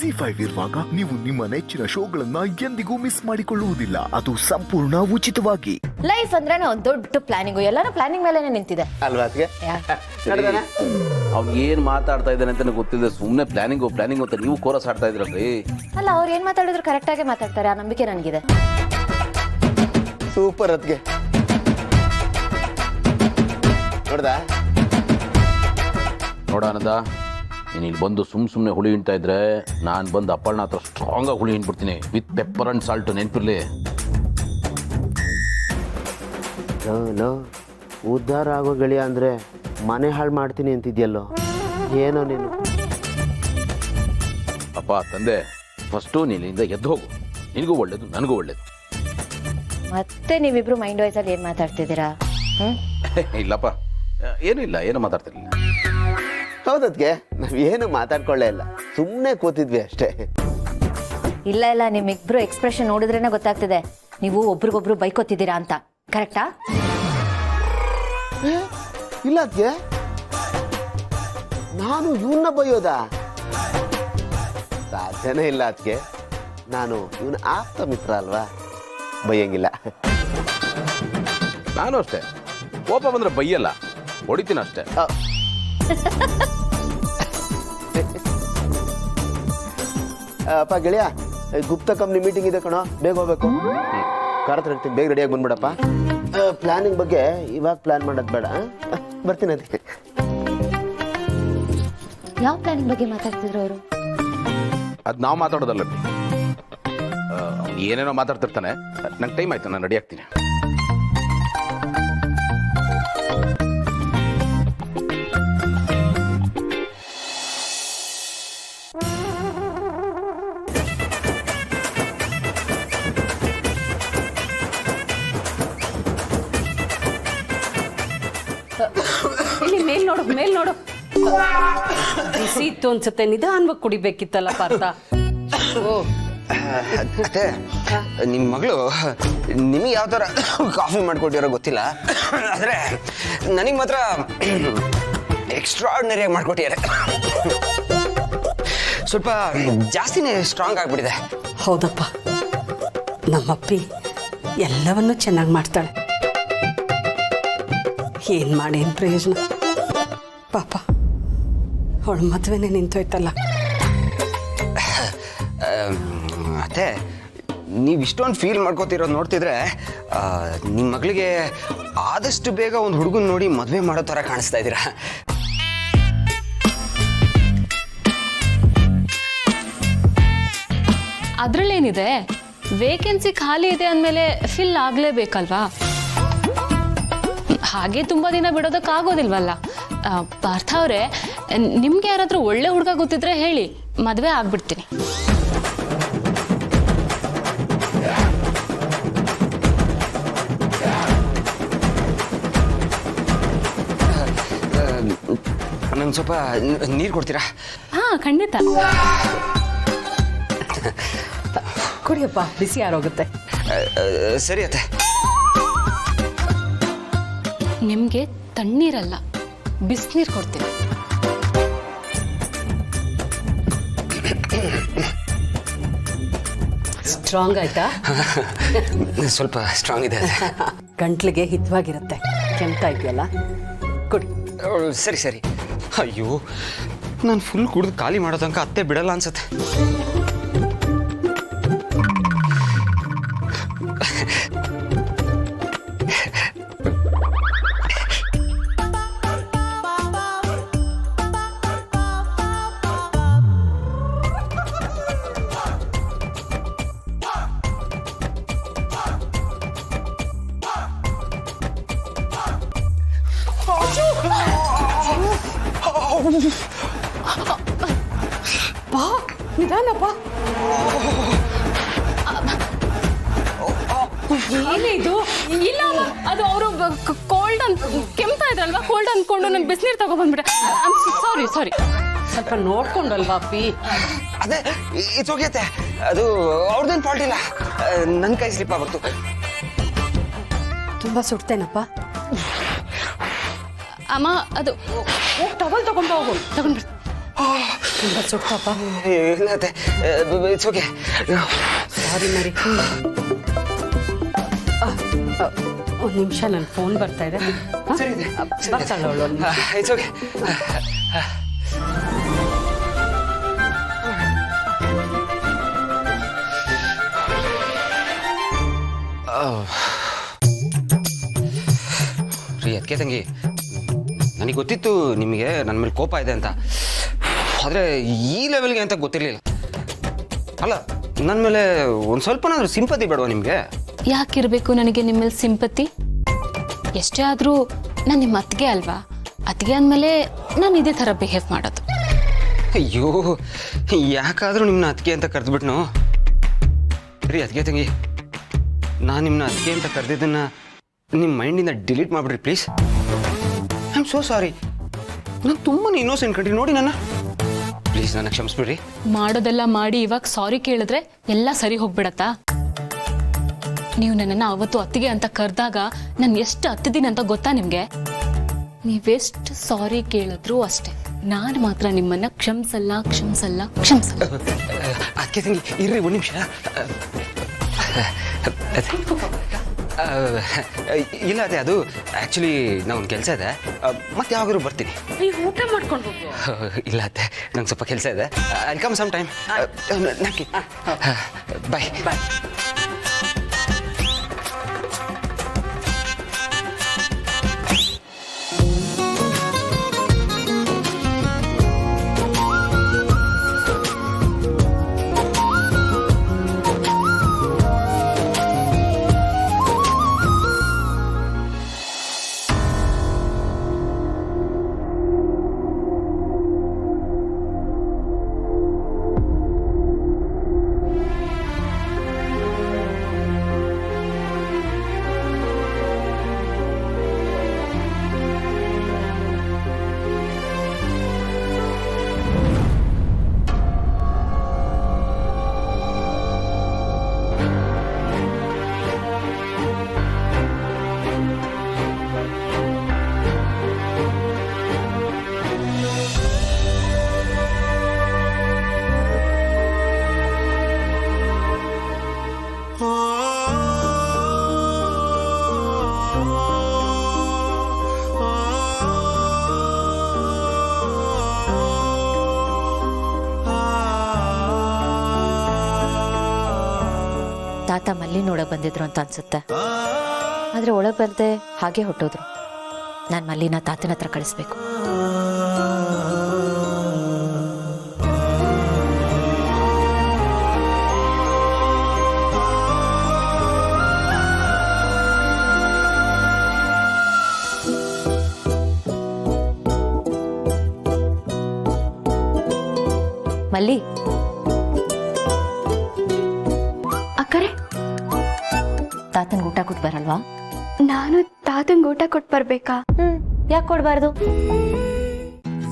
ZEE5 ಇರುವಾಗ ನೀವು ನಿಮ್ಮ ನೆಚ್ಚಿನ ಶೋಗಳನ್ನ ಎಂದಿಗೂ ಮಿಸ್ ಮಾಡಿಕೊಳ್ಳುವುದಿಲ್ಲ. ಅದು ಸಂಪೂರ್ಣ ಉಚಿತವಾಗಿ. ಲೈಫ್ ಅಂದ್ರೆ ಒಂದು ದೊಡ್ಡ ಪ್ಲಾನಿಂಗ್, ಎಲ್ಲಾನು ಪ್ಲಾನಿಂಗ್ ಮೇಲೆ ನಿಂತಿದೆ ಅಲ್ವಾ ಅದಕ್ಕೆ ಅವ್ನು ಏನ್ ಮಾತಾಡ್ತಾ ಇದ್ದಾನೆ ಅಂತ ಗೊತ್ತಿದೆ. ಸುಮ್ಮನೆ ಪ್ಲಾನಿಂಗ್ ಅಂತ ನೀವು ಕೋರಸ್ ಆಡ್ತಾ ಇದ್ರಲ್ರಿ. ಅಲ್ಲ, ಅವ್ರು ಏನ್ ಮಾತಾಡಿದ್ರು ಕರೆಕ್ಟ್ ಆಗಿ ಮಾತಾಡ್ತಾರೆ, ಆ ನಂಬಿಕೆ ನನಗಿದೆ. ಸೂಪರ್ ಅದಕ್ಕೆ ನೋಡಾನಂದ, ನೀನು ಇಲ್ಲಿ ಬಂದು ಸುಮ್ಮನೆ ಹುಳಿ ಹಿಂಡ್ತಾ ಇದ್ರೆ ನಾನು ಬಂದು ಅಪ್ಪಣ್ಣ ಹತ್ರ ಸ್ಟ್ರಾಂಗ್ ಆಗಿ ಹುಳಿ ಹಿಂಡ್ಬಿಡ್ತೀನಿ ವಿತ್ ಪೆಪ್ಪರ್ ಅಂಡ್ ಸಾಲ್ಟ್. ನೆನಪಿರ್ಲಿ. ಲೋ ಉದ್ಧಾರ ಆಗೋ ಗೆಳೆಯ ಅಂದ್ರೆ ಮನೆ ಹಾಳು ಮಾಡ್ತೀನಿ ಅಂತಿದ್ಯಲ್ಲೋ, ಏನೋ ನೀನು. ಅಪ್ಪ ತಂದೆ, ಫಸ್ಟು ನೀನಿಂದ ಎದ್ದು ಹೋಗು. ನಿನಗೂ ಒಳ್ಳೇದು, ನನಗೂ ಒಳ್ಳೇದು. ಮತ್ತೆ ನೀವಿಬ್ರು ಮೈಂಡ್ ವೈಸ್ ಅಲ್ಲಿ ಏನ್ ಮಾತಾಡ್ತಿದ್ದೀರಾ? ಇಲ್ಲಪ್ಪ, ಏನು ಮಾತಾಡ್ತಿರ್ಲಿಲ್ಲ. ಹೌದದ್ಗೆ ನಾವೇನು ಮಾತಾಡ್ಕೊಳ್ಳೇ ಇಲ್ಲ, ಸುಮ್ಮನೆ ಕೂತಿದ್ವಿ ಅಷ್ಟೇ. ಇಲ್ಲ, ನಿಮ್ಮಿಬ್ರು ಎಕ್ಸ್ಪ್ರೆಷನ್ ನೋಡಿದ್ರೇನೆ ಗೊತ್ತಾಗ್ತಿದೆ ನೀವು ಒಬ್ರಿಗೊಬ್ರು ಬೈಕೋತಿದ್ದೀರಾ ಅಂತ. ಕರೆಕ್ಟಾ? ಇಲ್ಲ ಅದ್ಗೆ, ನಾನು ಇವನ್ನ ಬೈಯೋದಾ? ಸಾಧ್ಯನೇ ಇಲ್ಲ ಅದ್ಗೆ. ನಾನು ಇವನ ಆಪ್ತ ಮಿತ್ರ ಅಲ್ವಾ, ಬೈಯಂಗಿಲ್ಲ. ನಾನು ಅಷ್ಟೇ, ಕೋಪ ಬಂದ್ರೆ ಬೈಯಲ್ಲ, ಹೊಡಿತೀನಿ ಅಷ್ಟೇ. ಅಪ್ಪ ಗೆಳೆಯ, ಗುಪ್ತ ಕಂಪ್ನಿ ಮೀಟಿಂಗ್ ಇದೆ ಕಣೋ, ಬೇಗ ಹೋಗ್ಬೇಕು. ಕಾರ್ ಹತ್ರ ಬೇಗ ರೆಡಿಯಾಗಿ ಬಂದ್ಬಿಡಪ್ಪ. ಪ್ಲಾನಿಂಗ್ ಬಗ್ಗೆ ಇವಾಗ ಪ್ಲಾನ್ ಮಾಡೋದು ಬೇಡ, ಬರ್ತೀನಿ. ಅದಕ್ಕೆ ಯಾವ ಪ್ಲಾನಿಂಗ್ ಬಗ್ಗೆ ಮಾತಾಡ್ತಿದ್ರು ಅವರು? ಅದು ನಾವು ಮಾತಾಡೋದಲ್ಲ, ಏನೇನೋ ಮಾತಾಡ್ತಿರ್ತಾನೆ. ನಂಗೆ ಟೈಮ್ ಆಯ್ತು, ನಾನು ರೆಡಿ ಆಗ್ತೀನಿ. ಇಲ್ಲಿ ಮೇಲ್ ನೋಡು ಬಿಸಿ ಇತ್ತು ಅನ್ಸುತ್ತೆ, ನಿಧಾನವಾಗಿ ಕುಡಿಬೇಕಿತ್ತಲ್ಲ ಪಾರ್ಥ. ಅತ್ತೆ, ನಿಮ್ಮ ಮಗಳು ನಿಮಗೆ ಯಾವ ಥರ ಕಾಫಿ ಮಾಡ್ಕೊಟ್ಟಿರೋ ಗೊತ್ತಿಲ್ಲ, ಆದರೆ ನನಗೆ ಮಾತ್ರ ಎಕ್ಸ್ಟ್ರಾರ್ಡಿನರಿಯಾಗಿ ಮಾಡ್ಕೊಟ್ಟಿದ್ದಾರೆ. ಸ್ವಲ್ಪ ಜಾಸ್ತಿನೇ ಸ್ಟ್ರಾಂಗ್ ಆಗಿಬಿಟ್ಟಿದೆ. ಹೌದಪ್ಪ, ನಮ್ಮಪ್ಪಿ ಎಲ್ಲವನ್ನೂ ಚೆನ್ನಾಗಿ ಮಾಡ್ತಾಳೆ. ಏನು ಮಾಡೇನು ಪ್ರಯೋಜನ ಪಾಪ, ಅವಳ ಮದುವೆನೇ ನಿಂತೋಯ್ತಲ್ಲ. ಅತ್ತೆ, ನೀವು ಇಷ್ಟೊಂದು ಫೀಲ್ ಮಾಡ್ಕೋತಿರೋದು ನೋಡ್ತಿದ್ರೆ ನಿಮ್ಮ ಮಗಳಿಗೆ ಆದಷ್ಟು ಬೇಗ ಒಂದು ಹುಡುಗನ ನೋಡಿ ಮದುವೆ ಮಾಡೋ ಥರ ಕಾಣಿಸ್ತಾ ಇದ್ದೀರಾ. ಅದರಲ್ಲೇನಿದೆ, ವೇಕೆನ್ಸಿ ಖಾಲಿ ಇದೆ ಅಂದಮೇಲೆ ಫಿಲ್ ಆಗಲೇಬೇಕಲ್ವಾ? ಹಾಗೆ ತುಂಬ ದಿನ ಬಿಡೋದಕ್ಕಾಗೋದಿಲ್ವಲ್ಲ. ಪಾರ್ಥ ಅವರೇ, ನಿಮ್ಗೆ ಯಾರಾದರೂ ಒಳ್ಳೆ ಹುಡುಗ ಗೊತ್ತಿದ್ರೆ ಹೇಳಿ, ಮದುವೆ ಆಗ್ಬಿಡ್ತೀನಿ. ನಂಗೆ ಸ್ವಲ್ಪ ನೀರು ಕೊಡ್ತೀರಾ? ಹಾಂ, ಖಂಡಿತ. ಕುಡಿಯಪ್ಪ, ಬಿಸಿ ಯಾರೋಗುತ್ತೆ. ಸರಿ ಅತ್ತೆ. ನಿಮಗೆ ತಣ್ಣೀರಲ್ಲ, ಬಿಸಿನೀರು ಕೊಡ್ತೀನಿ. ಸ್ಟ್ರಾಂಗ್ ಆಯ್ತಾ? ಸ್ವಲ್ಪ ಸ್ಟ್ರಾಂಗ್ ಇದೆ. ಗಂಟ್ಲಿಗೆ ಹಿತವಾಗಿರುತ್ತೆ. ಕೆಮ್ತಾ ಇದೆಯಲ್ಲ, ಕುಡಿ. ಸರಿ. ಅಯ್ಯೋ, ನಾನು ಫುಲ್ ಕುಡಿದು ಖಾಲಿ ಮಾಡೋ ತನಕ ಅತ್ತೆ ಬಿಡಲ್ಲ ಅನ್ಸುತ್ತೆ. ಬಾ, ನಿಧಾನಪ್ಪ. ಏನಿದು? ಇಲ್ಲ, ಅದು ಅವರು ಕೋಲ್ಡ್ ಅಂತ ಕೆಮ್ತಾ ಇದ್ರಲ್ವಾ, ಕೋಲ್ಡ್ ಅಂದ್ಕೊಂಡು ನಾನು ಬಿಸಿನೀರು ತಗೊಬಂದ್ಬಿಟ್ಟೆ. ಸಾರಿ. ಸ್ವಲ್ಪ ನೋಡ್ಕೊಂಡಲ್ವಾ ಅಪ್ಪಿ? ಅದೇ ಇಟ್ಸ್ ಓಕೆ ಅತ್ತೆ, ಅದು ಅವ್ರದ್ದೇನು ಫಾಲ್ಟ್ ಇಲ್ಲ, ನನ್ನ ಕೈ ಸ್ಲಿಪ್ ಆಗ್ಬಿಡ್ತು. ತುಂಬಾ ಸುಡ್ತೇನಪ್ಪ? ಅಮ್ಮ, ಅದು ಟವಲ್ ತಗೊಂಡು ಹೋಗು. ತಗೊಂಡ್ಬಿಡ್ತೀನಿ. ತುಂಬ ಸುಟ್ಟಪ್ಪ. ಇಲ್ಲ ಅತ್ತೆ, ಇಟ್ಸ್ ಓಕೆ. ಸಾರಿ ಮರಿ. ಒಂದು ನಿಮಿಷ ನನ್ನ ಫೋನ್ ಬರ್ತಾ ಇದೆ. ಬರ್ತಾಳೆ ಅವಳು. It's okay. ರೀ ಅದಕ್ಕೆ ತಂಗಿ, ನನಗೆ ಗೊತ್ತಿತ್ತು ನಿಮಗೆ ನನ್ನ ಮೇಲೆ ಕೋಪ ಇದೆ ಅಂತ, ಆದರೆ ಈ ಲೆವೆಲ್ಗೆ ಅಂತ ಗೊತ್ತಿರಲಿಲ್ಲ. ಅಲ್ಲ, ನನ್ನ ಮೇಲೆ ಒಂದು ಸ್ವಲ್ಪನಾದ್ರೂ ಸಿಂಪತಿ ಬೇಡವಾ ನಿಮಗೆ? ಯಾಕಿರಬೇಕು ನನಗೆ ನಿಮ್ಮ ಮೇಲೆ ಸಿಂಪತಿ? ಎಷ್ಟೇ ಆದರೂ ನಾನು ನಿಮ್ಮ ಅತ್ತಿಗೆ ಅಲ್ವಾ? ಅತ್ತಿಗೆ ಅಂದಮೇಲೆ ನಾನು ಇದೇ ಥರ ಬಿಹೇವ್ ಮಾಡೋದು. ಅಯ್ಯೋ, ಯಾಕಾದರೂ ನಿಮ್ಮನ್ನ ಅತ್ತಿಗೆ ಅಂತ ಕರೆದ್ಬಿಟ್ನು? ರೀ ಅದಕ್ಕೆ ತಂಗಿ, ನಾನು ನಿಮ್ಮನ್ನ ಅತ್ತಿಗೆ ಅಂತ ಕರೆದಿದ್ದನ್ನು ನಿಮ್ಮ ಮೈಂಡಿಂದ ಡಿಲೀಟ್ ಮಾಡಿಬಿಡ್ರಿ please. I am so sorry. ನಾನು ತುಂಬಾ ಇನ್ನೋಸೆಂಟ್ ಕಂಡ್ರಿ, ನೋಡಿ ನನ್ನ ಪ್ಲೀಸ್ ನನ್ನ ಕ್ಷಮಿಸ್ಬಿಡ್ರಿ. ಮಾಡೋದೆಲ್ಲ ಮಾಡಿ ಇವಾಗ ಸಾರಿ ಕೇಳಿದ್ರೆ ಎಲ್ಲ ಸರಿ ಹೋಗ್ಬಿಡತ್ತಾ? ನೀವು ನನ್ನನ್ನು ಅವತ್ತು ಅತ್ತಿಗೆ ಅಂತ ಕರೆದಾಗ ನಾನು ಎಷ್ಟು ಹತ್ತಿದ್ದೀನಿ ಅಂತ ಗೊತ್ತಾ ನಿಮಗೆ? ನೀವೆಷ್ಟು ಸಾರಿ ಕೇಳಿದ್ರು ಅಷ್ಟೇ, ನಾನು ಮಾತ್ರ ನಿಮ್ಮನ್ನ ಕ್ಷಮಿಸಲ್ಲ. ಅದಕ್ಕೆ ತಂಗಿ ಇರ್ರಿ ಒಂದು ನಿಮಿಷ. ಇಲ್ಲ ಅದೇ, ಅದು ಆ್ಯಕ್ಚುಲಿ ನಾವೊಂದು ಕೆಲಸ ಇದೆ, ಮತ್ತೆ ಯಾವಾಗಾದ್ರೂ ಬರ್ತೀನಿ. ನೀವು ಊಟ ಮಾಡ್ಕೊಂಡು ಹೋಗು. ಇಲ್ಲ ಅತ್ತೆ, ನಂಗೆ ಸ್ವಲ್ಪ ಕೆಲಸ ಇದೆ. I come some time. Bye bye. ತಾತ ಮಲ್ಲಿ ನೋಡಕ್ ಬಂದಿದ್ರು ಅಂತ ಅನ್ಸುತ್ತೆ. ಆದ್ರೆ ಒಳಗ್ ಬರ್ದೆ ಹಾಗೆ ಹೊಟ್ಟೋದ್ರು. ನಾನು ಮಲ್ಲಿನ ತಾತನ ಹತ್ರ ಕಳಿಸ್ಬೇಕು. ಮಲ್ಲಿ, ಅಕ್ಕರೆ, ತಾತನ್ಗೆ ಊಟ ಕೊಟ್ಟು ಬರಲ್ವಾ? ನಾನು ತಾತಂಗೆ ಊಟ ಕೊಟ್ಟು ಬರ್ಬೇಕಾ? ಯಾಕೆ ಕೊಡ್ಬಾರ್ದು?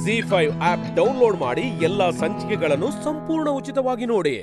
ZEE5 ಆಪ್ ಡೌನ್ಲೋಡ್ ಮಾಡಿ ಎಲ್ಲಾ ಸಂಚಿಕೆಗಳನ್ನು ಸಂಪೂರ್ಣ ಉಚಿತವಾಗಿ ನೋಡಿ.